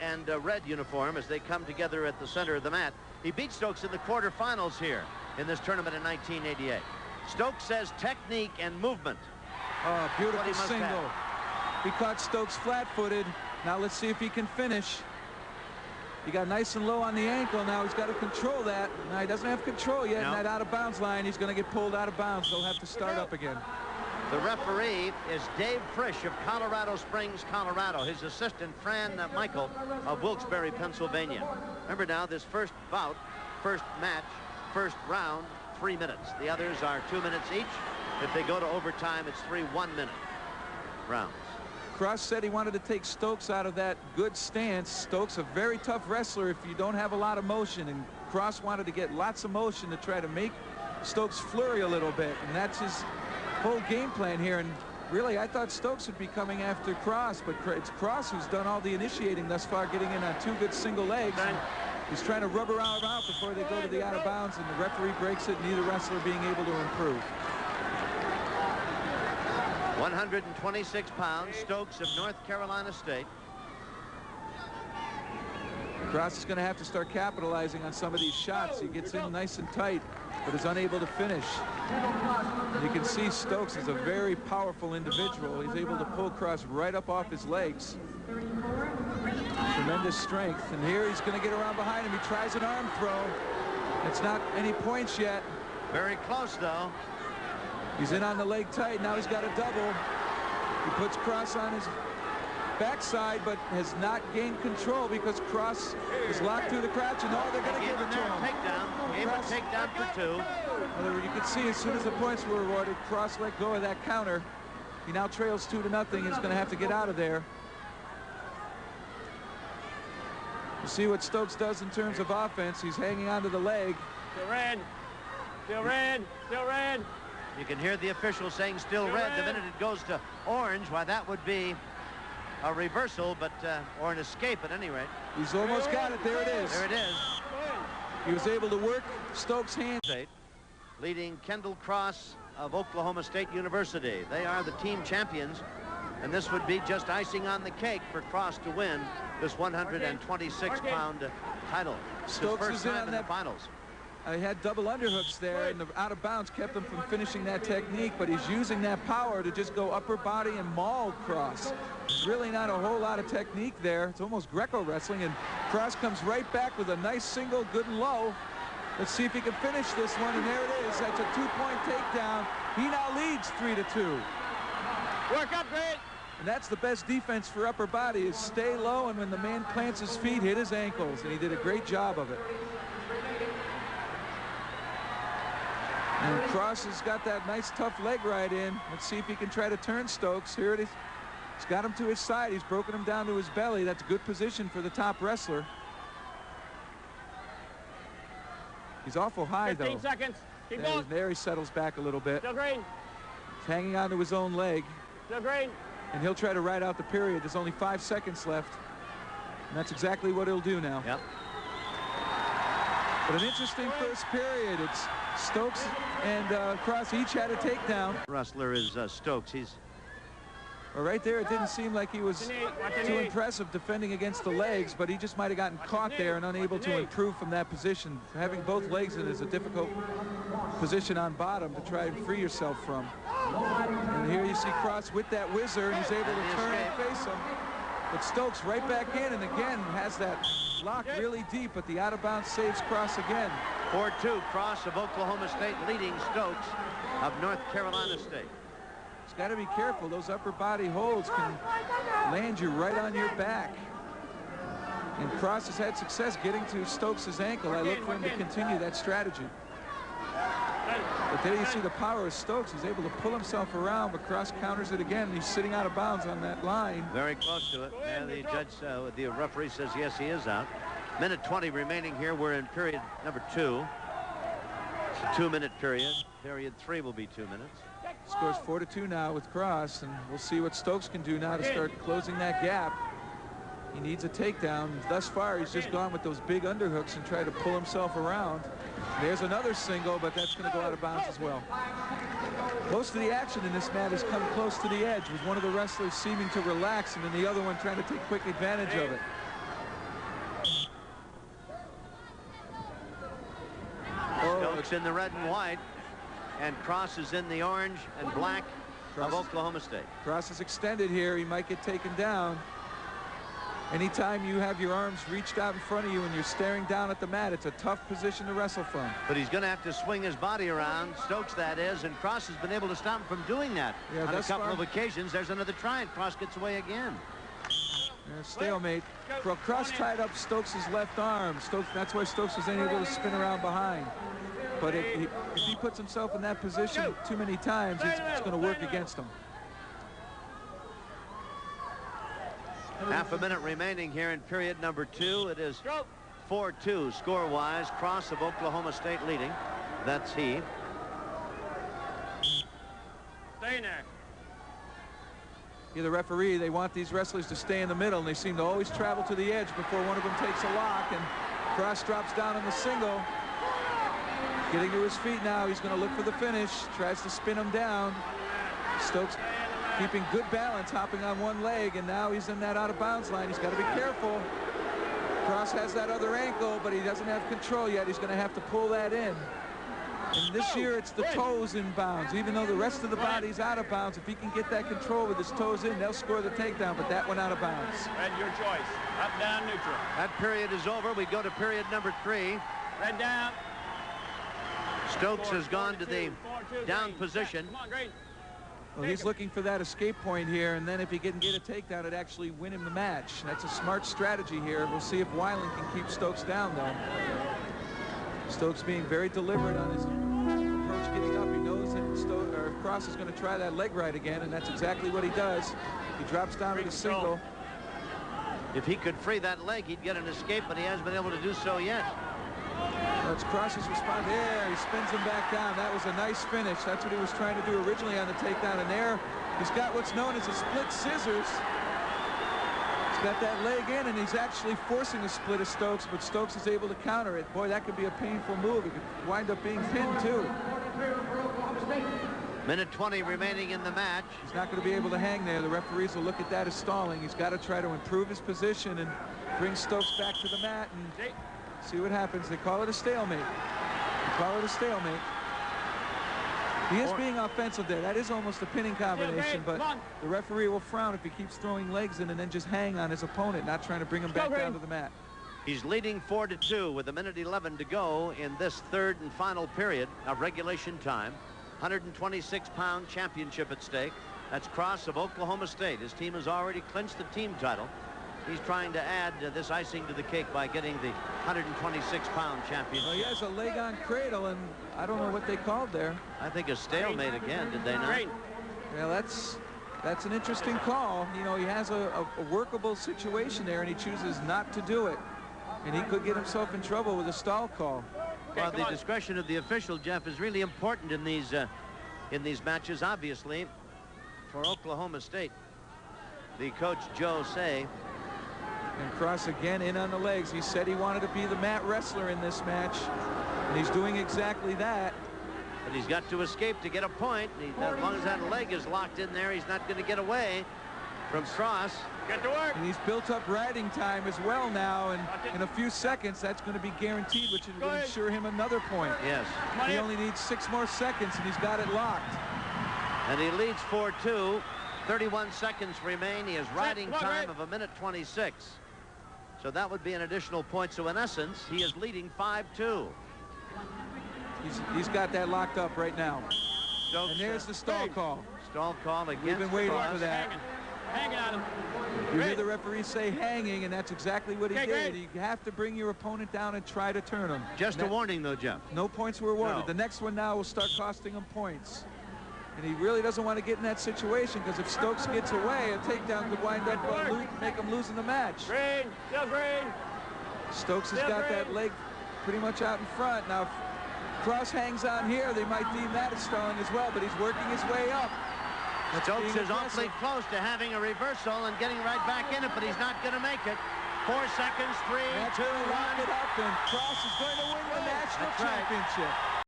and red uniform as they come together at the center of the mat. He beat Stokes in the quarterfinals here in this tournament in 1988. Stokes says technique and movement. Oh, beautiful single. He caught Stokes flat-footed. Now let's see if he can finish. He got nice and low on the ankle. Now he's got to control that. Now he doesn't have control yet. No. In that out-of-bounds line, he's going to get pulled out of bounds. They'll have to start up again. The referee is Dave Frisch of Colorado Springs, Colorado. His assistant, Fran Michael of Wilkes-Barre, Pennsylvania. Remember now, this first bout, first match, first round, 3 minutes. The others are 2 minutes each. If they go to overtime, it's 3 one-minute rounds. Cross said he wanted to take Stokes out of that good stance. Stokes, a very tough wrestler if you don't have a lot of motion, and Cross wanted to get lots of motion to try to make Stokes flurry a little bit, and that's his whole game plan here. And really, I thought Stokes would be coming after Cross, but it's Cross who's done all the initiating thus far, getting in on 2 good single legs. He's trying to rubber out before they go to the out of bounds, and the referee breaks it, neither wrestler being able to improve. 126 pounds, Stokes of North Carolina State. Cross is going to have to start capitalizing on some of these shots. He gets in nice and tight, but is unable to finish. And you can see Stokes is a very powerful individual. He's able to pull Cross right up off his legs. Tremendous strength. And here he's going to get around behind him. He tries an arm throw. It's not any points yet. Very close, though. He's in on the leg tight. Now he's got a double. He puts Cross on his backside, but has not gained control because Cross is locked through the crouch, and they're going to give it to him. Takedown. Gave a takedown for 2. Well, you can see as soon as the points were awarded, Cross let go of that counter. He now trails 2-0. He's going to have to get out of there. We'll see what Stokes does in terms of offense. He's hanging onto the leg. Still red. Still red. Still red. You can hear the official saying still red. The minute it goes to orange, why that would be a reversal, but or an escape at any rate. He's almost got it. There it is. There it is. He was able to work Stokes' hand. Leading Kendall Cross of Oklahoma State University. They are the team champions, and this would be just icing on the cake for Cross to win this 126-pound title. Stokes is in on the finals. I had double underhooks there, and the out of bounds kept him from finishing that technique, but he's using that power to just go upper body and maul Cross. There's really not a whole lot of technique there. It's almost Greco wrestling, and Cross comes right back with a nice single, good and low. Let's see if he can finish this one, and there it is. That's a 2-point takedown. He now leads 3-2. Work up, great. And that's the best defense for upper body, is stay low, and when the man plants his feet, hit his ankles, and he did a great job of it. And Cross has got that nice tough leg right in. Let's see if he can try to turn Stokes. Here it is. He's got him to his side. He's broken him down to his belly. That's good position for the top wrestler. He's awful high, 15 though. seconds. Keep going. There he settles back a little bit. Still green. He's hanging onto his own leg. Still green. And he'll try to ride out the period. There's only 5 seconds left. And that's exactly what he'll do now. Yep. But an interesting first period. It's Stokes and Cross each had a takedown. Wrestler is Stokes. He's well, right there, it didn't seem like he was too impressive defending against the legs, but he just might have gotten caught there and unable to improve from that position. Having both legs in is a difficult position on bottom to try and free yourself from. And here you see Cross with that whizzer, and he's able to turn and face him. But Stokes right back in, and again has that lock really deep, but the out-of-bounds saves Cross again. 4-2, Cross of Oklahoma State leading Stokes of North Carolina State. He's got to be careful. Those upper body holds can land you right on your back. And Cross has had success getting to Stokes' ankle. I look for him to continue that strategy. But there you see the power of Stokes. He's able to pull himself around, but Cross counters it again. He's sitting out of bounds on that line. Very close to it. And the judge, the referee says yes, he is out. Minute 20 remaining here. We're in period number 2. It's a 2-minute period. Period 3 will be 2 minutes. Scores 4-2 now with Cross, and we'll see what Stokes can do now to start closing that gap. He needs a takedown. Thus far, he's just gone with those big underhooks and tried to pull himself around. There's another single, but that's going to go out of bounds as well. Most of the action in this match has come close to the edge, with one of the wrestlers seeming to relax and then the other one trying to take quick advantage of it. Stokes in the red and white, and Cross is in the orange and black of Oklahoma State. Cross is extended here. He might get taken down. Anytime you have your arms reached out in front of you and you're staring down at the mat, it's a tough position to wrestle from. But he's going to have to swing his body around, Stokes that is, and Cross has been able to stop him from doing that on a couple of occasions. There's another try, and Cross gets away again. Stalemate. Cross tied up Stokes' left arm. Stokes, that's why Stokes was unable to spin around behind. But if he puts himself in that position too many times, it's going to work against him. Half a minute remaining here in period number 2. It is 4-2 score-wise. Cross of Oklahoma State leading. That's he. Stay in there. Yeah, the referee, they want these wrestlers to stay in the middle, and they seem to always travel to the edge before one of them takes a lock, and Cross drops down on the single. Getting to his feet now. He's going to look for the finish. Tries to spin him down. Stokes keeping good balance, hopping on one leg, and now he's in that out-of-bounds line. He's got to be careful. Cross has that other ankle, but he doesn't have control yet. He's going to have to pull that in. And this year, it's the toes in bounds. Even though the rest of the body's out of bounds, if he can get that control with his toes in, they'll score the takedown, but that one out of bounds. Red, your choice. Up, down, neutral. That period is over. We go to period number 3. Red down. Stokes has gone to the down position. Come on, Green. Well, he's looking for that escape point here, and then if he can get a takedown, it'd actually win him the match. That's a smart strategy here. We'll see if Weiland can keep Stokes down, though. Stokes being very deliberate on his approach getting up. He knows that Cross is going to try that leg right again, and that's exactly what he does. He drops down to the single. If he could free that leg, he'd get an escape, but he hasn't been able to do so yet. That's Cross's response. There, he spins him back down. That was a nice finish. That's what he was trying to do originally on the takedown. And there, he's got what's known as a split scissors. He's got that leg in, and he's actually forcing a split of Stokes, but Stokes is able to counter it. Boy, that could be a painful move. It could wind up being pinned, too. Minute 20 remaining in the match. He's not going to be able to hang there. The referees will look at that as stalling. He's got to try to improve his position and bring Stokes back to the mat and see what happens. They call it a stalemate. They call it a stalemate. He is being offensive there. That is almost a pinning combination, but the referee will frown if he keeps throwing legs in and then just hang on his opponent, not trying to bring him back down to the mat. He's leading 4-2 with 1:11 to go in this third and final period of regulation time. 126-pound championship at stake. That's Cross of Oklahoma State. His team has already clinched the team title. He's trying to add this icing to the cake by getting the 126-pound championship. Well, he has a leg on cradle, and I don't know what they called there. I think a stalemate again, did they not? Well, that's an interesting call. You know, he has a workable situation there, and he chooses not to do it. And he could get himself in trouble with a stall call. Well, the discretion of the official, Jeff, is really important in these matches, obviously, for Oklahoma State. The coach, Joe Say. And Cross again in on the legs. He said he wanted to be the mat wrestler in this match, and he's doing exactly that. But he's got to escape to get a point. As long as that leg is locked in there, he's not going to get away from Cross. Get to work. And he's built up riding time as well now, and in a few seconds that's going to be guaranteed, which will ensure him another point. Yes. He only needs 6 more seconds, and he's got it locked. And he leads 4-2. 31 seconds remain. He has riding time of 1:26. So that would be an additional point. So in essence, he is leading 5-2. He's got that locked up right now. Stokes, and there's the stall call. Stall call against We've been waiting Cross. for that. Hanging on him. You hear the referee say hanging, and that's exactly what he did. You have to bring your opponent down and try to turn him. Just a warning, though, Jeff. No points were awarded. No. The next one now will start costing him points. And he really doesn't want to get in that situation, because if Stokes gets away, a takedown could wind up make him losing the match. Green, still green. Stokes has got that leg pretty much out in front. Now, if Cross hangs on here, they might deem that as stalling as well, but he's working his way up. Stokes is awfully close to having a reversal and getting right back in it, but he's not going to make it. 4 seconds, 3, 2, 1. Lock it up, and Cross is going to win the national championship.